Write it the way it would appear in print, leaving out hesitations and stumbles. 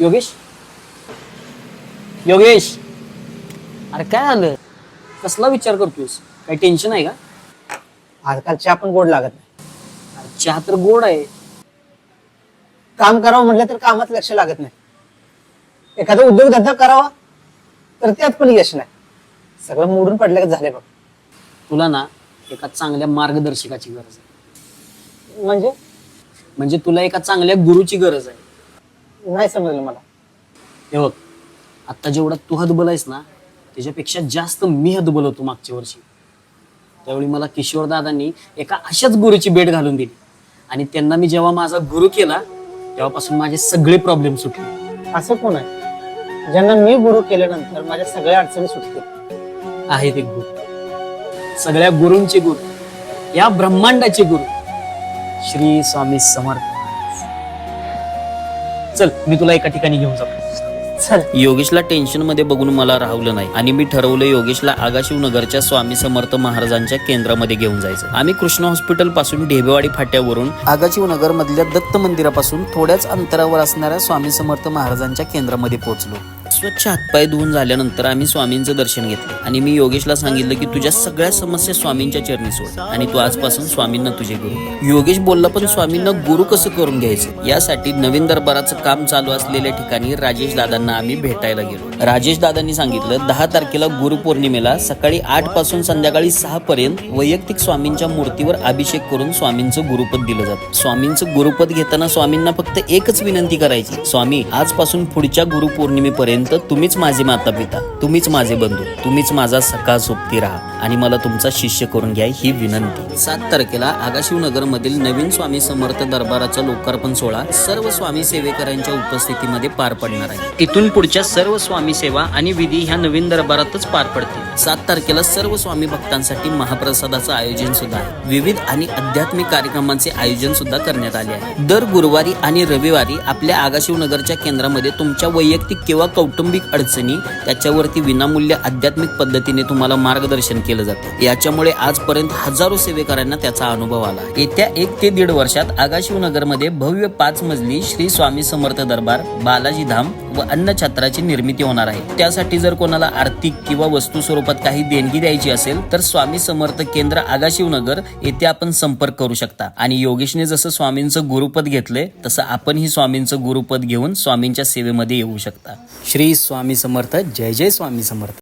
योगेश, योगेश, अरे काय आलं? कसला विचार करतोयस? काही टेन्शन आहे का? आजकाल चहा पण गोड लागत नाही. अरे चहा तर गोड आहे. काम करावं म्हटलं तर कामात लक्ष लागत नाही. एखादा उद्योगधंदा करावा तर त्यात पण यश नाही. सगळं मोडून पडलं झालंय बघ. तुला ना एका चांगल्या मार्गदर्शकाची गरज आहे. म्हणजे तुला एका चांगल्या गुरुची गरज आहे. नाही समजलं मला. हे बघ, आता जेवढा तू हतबल आहेस ना त्याच्यापेक्षा जास्त मी हतबल होतो मागच्या वर्षी. त्यावेळी मला किशोर दादांनी एका अशाच गुरुची भेट घालून दिली आणि त्यांना मी जेव्हा माझा गुरु केला तेव्हापासून माझे सगळे प्रॉब्लेम सुटले. असं कोण आहे ज्यांना मी गुरु केल्यानंतर माझ्या सगळ्या अडचणी सुटतील? आहेत एक गुरु, सगळ्या गुरूंचे गुरु, या ब्रह्मांडाचे गुरु, श्री स्वामी समर्थ. चल मी तुला एका ठिकाणी घेऊन जातो. चल. योगेशला टेन्शन मध्ये बघून मला राहवलं नाही आणि मी ठरवलं योगेशला आगाशिवनगरच्या स्वामी समर्थ महाराजांच्या केंद्रामध्ये घेऊन जायचं. आम्ही कृष्ण हॉस्पिटल पासून ढेबेवाडी फाट्यावरून आगाशिवनगर मधल्या दत्त मंदिरापासून थोड्याच अंतरावर असणाऱ्या स्वामी समर्थ महाराजांच्या केंद्रामध्ये पोहोचलो. स्वच्छ हातपाय धुवून झाल्यानंतर आम्ही स्वामींचं दर्शन घेतलं आणि मी योगेशला सांगितलं की तुझ्या सगळ्या समस्या स्वामींच्या चरणी सोड आणि तू आजपासून स्वामींना तुझे गुरु. योगेश बोलला पण स्वामींना गुरु कसं करून घ्यायचं यासाठी नवीन दरबाराचं काम चालू असलेल्या ठिकाणी राजेश दादांना आम्ही भेटायला गेलो. राजेश दादांनी सांगितलं 10 तारखेला गुरुपौर्णिमेला सकाळी 8 पासून संध्याकाळी 6 पर्यंत वैयक्तिक स्वामींच्या मूर्तीवर अभिषेक करून स्वामींचं गुरुपद दिलं जातं. स्वामींचं गुरुपद घेताना स्वामींना फक्त एकच विनंती करायची, स्वामी आजपासून पुढच्या गुरुपौर्णिमेपर्यंत तुम्हीच माझे माता पिता, तुम्हीच माझे बंधू, तुम्हीच माझा सखा सोबती राहा आणि मला तुमचा शिष्य करून घ्या ही विनंती. 7 तारखेला आगाशिवनगर मधील नवीन स्वामी समर्थ दरबाराचा लोकार्पण सोहळा सर्व स्वामी सेवेकरांच्या उपस्थितीमध्ये पार पडणार आहे. इथून पुढच्या सर्व स्वामी सेवा आणि विधी ह्या नवीन दरबारातच पार पडतील. 7 तारखेला सर्व स्वामी भक्तांसाठी महाप्रसादाचं आयोजन सुद्धा आहे. विविध आणि आध्यात्मिक कार्यक्रमांचे आयोजन सुद्धा करण्यात आले आहे. दर गुरुवारी आणि रविवारी आपल्या आगाशिवनगरच्या केंद्रामध्ये तुमच्या वैयक्तिक किंवा कौटुंबिक अडचणी त्याच्यावरती विनामूल्य आध्यात्मिक पद्धतीने तुम्हाला मार्गदर्शन केलं जातं. याच्यामुळे आजपर्यंत हजारो सेवेकरांना त्याचा अनुभव आला. येत्या 1 ते 1.5 वर्षात आगाशिवनगर मध्ये भव्य 5 मजली श्री स्वामी समर्थ दरबार, बालाजी धाम व अन्नछत्राची निर्मिती होणार आहे. त्यासाठी जर कोणाला आर्थिक किंवा वस्तू स्वरूपात काही देणगी द्यायची असेल तर स्वामी समर्थ केंद्र आगाशिवनगर येथे आपण संपर्क करू शकता. आणि योगेशने जसं स्वामींचं गुरुपद घेतलंय तसं आपणही स्वामींचं गुरुपद घेऊन स्वामींच्या सेवेमध्ये येऊ शकता. श्री स्वामी समर्थ. जय जय स्वामी समर्थ.